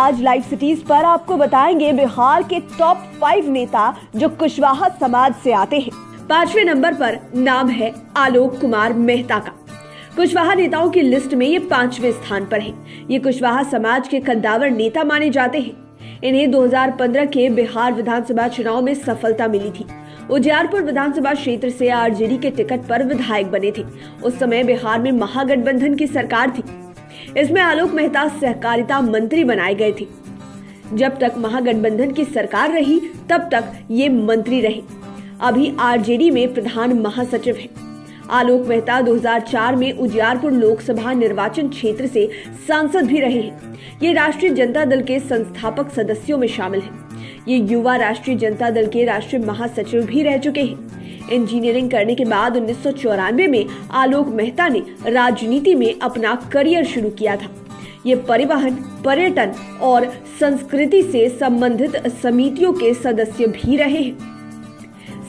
आज live cities पर आपको बताएंगे बिहार के टॉप 5 नेता जो कुशवाहा समाज से आते हैं। 5वें नंबर पर नाम है आलोक कुमार मेहता का। कुशवाहा नेताओं की लिस्ट में ये 5वें स्थान पर है। ये कुशवाहा समाज के कद्दावर नेता माने जाते हैं। इन्हें 2015 के बिहार विधानसभा चुनाव में सफलता मिली थी। उजियारपुर विधानसभा क्षेत्र से आरजेडी के टिकट पर विधायक बने थे। उस समय बिहार में महागठबंधन की सरकार थी। इसमें आलोक मेहता सहकारिता मंत्री बनाए गए थे। जब तक महागठबंधन की सरकार रही तब तक ये मंत्री रहे। अभी आरजेडी में प्रधान महासचिव हैं। आलोक मेहता 2004 में उजियारपुर लोकसभा निर्वाचन क्षेत्र से सांसद भी रहे हैं। ये राष्ट्रीय जनता दल के संस्थापक सदस्यों में शामिल हैं। ये युवा राष्ट्रीय जनता दल के राष्ट्रीय महासचिव भी रह चुके हैं। इंजीनियरिंग करने के बाद 1994 में आलोक मेहता ने राजनीति में अपना करियर शुरू किया था। ये परिवहन, पर्यटन और संस्कृति से संबंधित समितियों के सदस्य भी रहे हैं।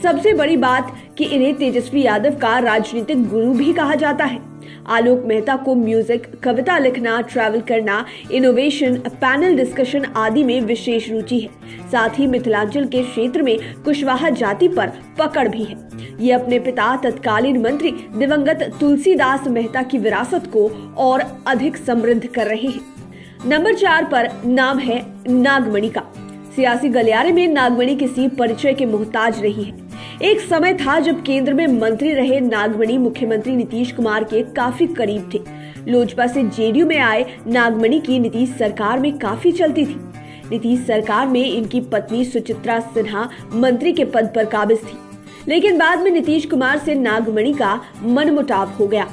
सबसे बड़ी बात कि इन्हें तेजस्वी यादव का राजनीतिक गुरु भी कहा जाता है। आलोक मेहता को म्यूजिक, कविता लिखना, ट्रैवल करना, इनोवेशन, पैनल डिस्कशन आदि में विशेष रुचि है। साथ ही मिथिलांचल के क्षेत्र में कुशवाहा जाति पर पकड़ भी है। ये अपने पिता तत्कालीन मंत्री दिवंगत तुलसीदास मेहता की विरासत को और अधिक समृद्ध कर रहे हैं। नंबर 4 पर नाम है नागमणि का। सियासी गलियारे में नागमणि किसी परिचय के मोहताज रही है। एक समय था जब केंद्र में मंत्री रहे नागमणि मुख्यमंत्री नीतीश कुमार के काफी करीब थे। लोजपा से जेडीयू में आए नागमणि की नीतीश सरकार में काफी चलती थी। नीतीश सरकार में इनकी पत्नी सुचित्रा सिन्हा मंत्री के पद पर काबिज थी, लेकिन बाद में नीतीश कुमार से नागमणि का मनमुटाव हो गया।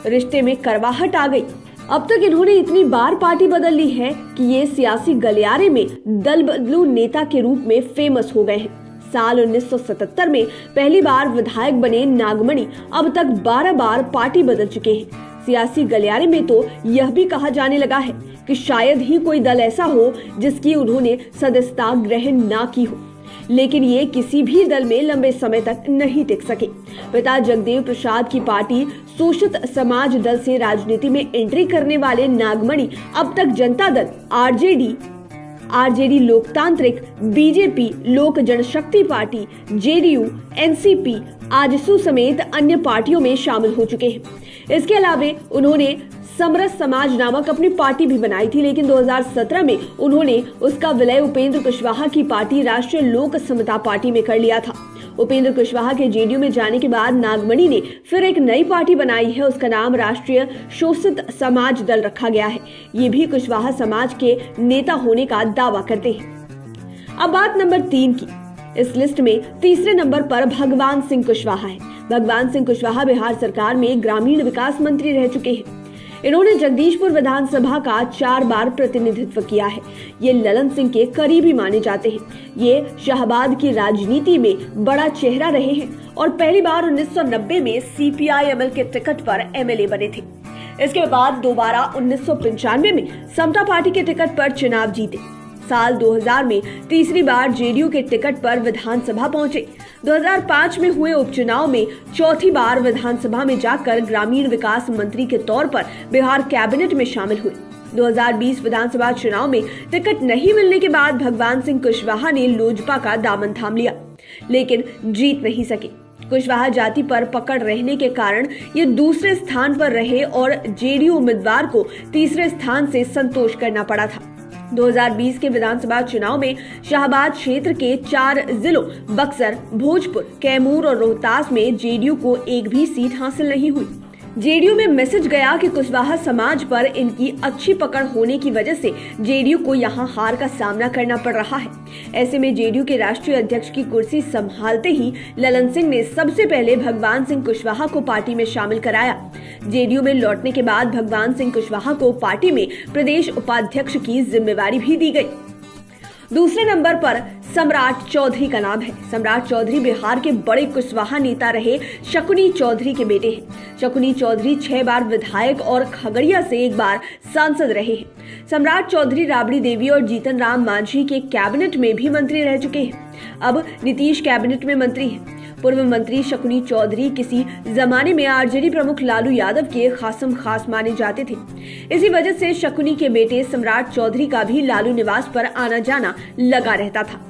रिश्ते में करवाहट आ गई। अब तक इन्होंने इतनी बार पार्टी बदल ली है कि ये सियासी गलियारे में दल बदलू नेता के रूप में फेमस हो गए हैं। साल 1977 में पहली बार विधायक बने नागमणि अब तक 12 बार पार्टी बदल चुके हैं। सियासी गलियारे में तो यह भी कहा जाने लगा है कि शायद ही कोई दल ऐसा हो जिसकी उन्होंने सदस्यता ग्रहण ना की हो, लेकिन ये किसी भी दल में लंबे समय तक नहीं टिक सके। पिता जगदेव प्रसाद की पार्टी शोषित समाज दल से राजनीति में एंट्री करने वाले नागमणि अब तक जनता दल, आरजेडी लोकतांत्रिक, बीजेपी, लोक जनशक्ति पार्टी, जेडीयू, एनसीपी, आजसू समेत अन्य पार्टियों में शामिल हो चुके हैं। इसके अलावा उन्होंने समरस समाज नामक अपनी पार्टी भी बनाई थी, लेकिन 2017 में उन्होंने उसका विलय उपेंद्र कुशवाहा की पार्टी राष्ट्रीय लोक समता पार्टी में कर लिया था। उपेंद्र कुशवाहा के जेडीयू में जाने के बाद नागमणि ने फिर एक नई पार्टी बनाई है। उसका नाम राष्ट्रीय शोषित समाज दल रखा गया है। ये भी कुशवाहा समाज के नेता होने का दावा करते हैं। अब बात नंबर 3 की। इस लिस्ट में तीसरे नंबर पर भगवान सिंह कुशवाहा है। भगवान सिंह कुशवाहा बिहार सरकार में ग्रामीण विकास मंत्री रह चुके हैं। इन्होंने जगदीशपुर विधानसभा का 4 बार प्रतिनिधित्व किया है। ये ललन सिंह के करीबी माने जाते हैं। ये शाहबाद की राजनीति में बड़ा चेहरा रहे हैं और पहली बार 1990 में सीपीआई-एमएल के टिकट पर एमएलए बने थे। इसके बाद दोबारा 1995 में समता पार्टी के टिकट पर चुनाव जीते। साल 2000 में तीसरी बार जेडीयू के टिकट पर विधानसभा पहुंचे। 2005 में हुए उपचुनाव में चौथी बार विधानसभा में जाकर ग्रामीण विकास मंत्री के तौर पर बिहार कैबिनेट में शामिल हुए। 2020 विधानसभा चुनाव में टिकट नहीं मिलने के बाद भगवान सिंह कुशवाहा ने लोजपा का दामन थाम लिया, लेकिन जीत नहीं सके। कुशवाहा जाति पर पकड़ रहने के कारण ये दूसरे स्थान पर रहे और जेडीयू उम्मीदवार को तीसरे स्थान से संतोष करना पड़ा था। 2020 के विधानसभा चुनाव में शाहबाद क्षेत्र के 4 जिलों बक्सर, भोजपुर, कैमूर और रोहतास में जेडीयू को एक भी सीट हासिल नहीं हुई। जेडीयू में मैसेज गया कि कुशवाहा समाज पर इनकी अच्छी पकड़ होने की वजह से जेडीयू को यहां हार का सामना करना पड़ रहा है। ऐसे में जेडीयू के राष्ट्रीय अध्यक्ष की कुर्सी संभालते ही ललन सिंह ने सबसे पहले भगवान सिंह कुशवाहा को पार्टी में शामिल कराया। जेडीयू में लौटने के बाद भगवान सिंह कुशवाहा को पार्टी में प्रदेश उपाध्यक्ष की जिम्मेवारी भी दी गई। दूसरे नंबर पर सम्राट चौधरी का नाम है। सम्राट चौधरी बिहार के बड़े कुशवाहा नेता रहे शकुनी चौधरी के बेटे हैं। शकुनी चौधरी 6 बार विधायक और खगड़िया से 1 बार सांसद रहे हैं। सम्राट चौधरी राबड़ी देवी और जीतन राम मांझी के कैबिनेट में भी मंत्री रह चुके हैं। अब नीतीश कैबिनेट में मंत्री हैं। पूर्व मंत्री शकुनी चौधरी किसी जमाने में आरजेडी प्रमुख लालू यादव के खासम खास माने जाते थे। इसी वजह से शकुनी के बेटे सम्राट चौधरी का भी लालू निवास पर आना जाना लगा रहता था।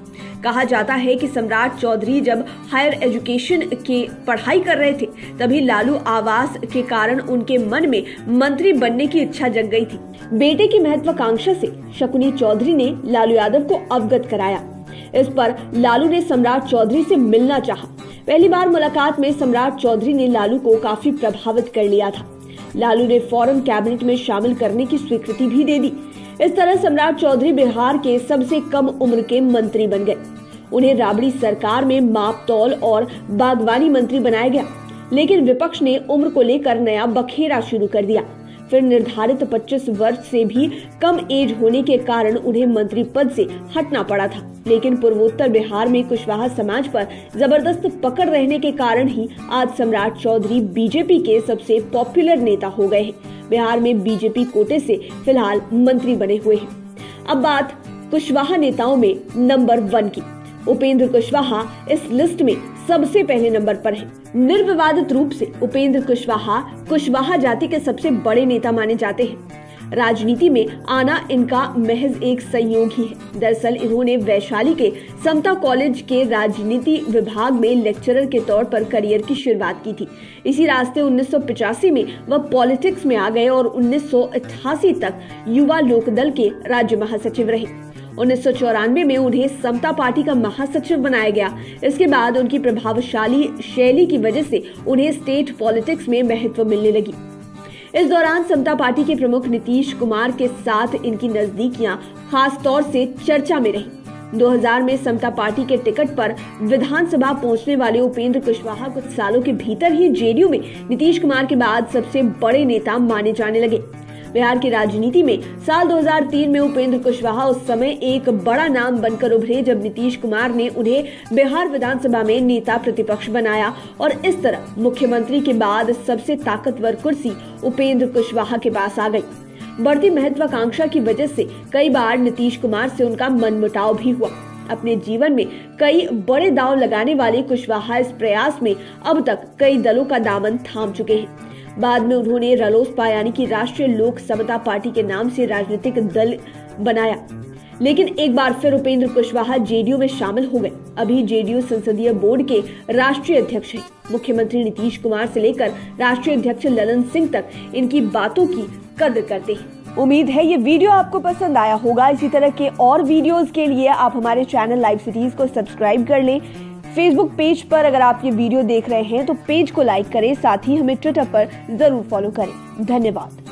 कहा जाता है कि सम्राट चौधरी जब हायर एजुकेशन की पढ़ाई कर रहे थे तभी लालू आवास के कारण उनके मन में मंत्री बनने की इच्छा जग गई थी। बेटे की महत्वाकांक्षा से शकुनी चौधरी ने लालू यादव को अवगत कराया। इस पर लालू ने सम्राट चौधरी से मिलना चाहा। पहली बार मुलाकात में सम्राट चौधरी ने लालू को काफी प्रभावित कर लिया था। लालू ने फौरन कैबिनेट में शामिल करने की स्वीकृति भी दे दी। इस तरह सम्राट चौधरी बिहार के सबसे कम उम्र के मंत्री बन गए। उन्हें राबड़ी सरकार में माप तौल और बागवानी मंत्री बनाया गया, लेकिन विपक्ष ने उम्र को लेकर नया बखेड़ा शुरू कर दिया। फिर निर्धारित 25 वर्ष से भी कम एज होने के कारण उन्हें मंत्री पद से हटना पड़ा था। लेकिन पूर्वोत्तर बिहार में कुशवाहा समाज पर जबरदस्त पकड़ रहने के कारण ही आज सम्राट चौधरी बीजेपी के सबसे पॉपुलर नेता हो गए हैं। बिहार में बीजेपी कोटे से फिलहाल मंत्री बने हुए हैं। अब बात कुशवाहा नेताओं में नंबर 1 की। उपेंद्र कुशवाहा इस लिस्ट में सबसे पहले नंबर पर हैं। निर्विवादित रूप से उपेंद्र कुशवाहा जाति के सबसे बड़े नेता माने जाते हैं। राजनीति में आना इनका महज एक संयोग ही है। दरअसल इन्होंने वैशाली के समता कॉलेज के राजनीति विभाग में लेक्चरर के तौर पर करियर की शुरुआत की थी। इसी रास्ते 1985 में वह पॉलिटिक्स में आ गए और 1988 तक युवा लोकदल के राज्य महासचिव रहे। 1994 में उन्हें समता पार्टी का महासचिव बनाया गया। इसके बाद उनकी प्रभावशाली शैली की वजह से उन्हें स्टेट पॉलिटिक्स में महत्व मिलने लगी। इस दौरान समता पार्टी के प्रमुख नीतीश कुमार के साथ इनकी नजदीकियां खास तौर से चर्चा में रही। 2000 में समता पार्टी के टिकट पर विधानसभा पहुंचने वाले उपेंद्र कुशवाहा कुछ सालों के भीतर ही जेडीयू में नीतीश कुमार के बाद सबसे बड़े नेता माने जाने लगे। बिहार की राजनीति में साल 2003 में उपेंद्र कुशवाहा उस समय एक बड़ा नाम बनकर उभरे जब नीतीश कुमार ने उन्हें बिहार विधानसभा में नेता प्रतिपक्ष बनाया और इस तरह मुख्यमंत्री के बाद सबसे ताकतवर कुर्सी उपेंद्र कुशवाहा के पास आ गई। बढ़ती महत्वाकांक्षा की वजह से कई बार नीतीश कुमार से उनका मनमुटाव भी हुआ। अपने जीवन में कई बड़े दांव लगाने वाले कुशवाहा इस प्रयास में अब तक कई दलों का दामन थाम चुके हैं। बाद में उन्होंने रालोसपा यानी कि राष्ट्रीय लोक समता पार्टी के नाम से राजनीतिक दल बनाया, लेकिन एक बार फिर उपेंद्र कुशवाहा जेडीयू में शामिल हो गए। अभी जेडीयू संसदीय बोर्ड के राष्ट्रीय अध्यक्ष हैं। मुख्यमंत्री नीतीश कुमार से लेकर राष्ट्रीय अध्यक्ष ललन सिंह तक इनकी बातों की कद्र करते हैं। उम्मीद है ये वीडियो आपको पसंद आया होगा। इसी तरह के और वीडियोस के लिए आप हमारे चैनल लाइव सिटीज को सब्सक्राइब कर लें। फेसबुक पेज पर अगर आप ये वीडियो देख रहे हैं तो पेज को लाइक करें, साथ ही हमें ट्विटर पर जरूर फॉलो करें। धन्यवाद।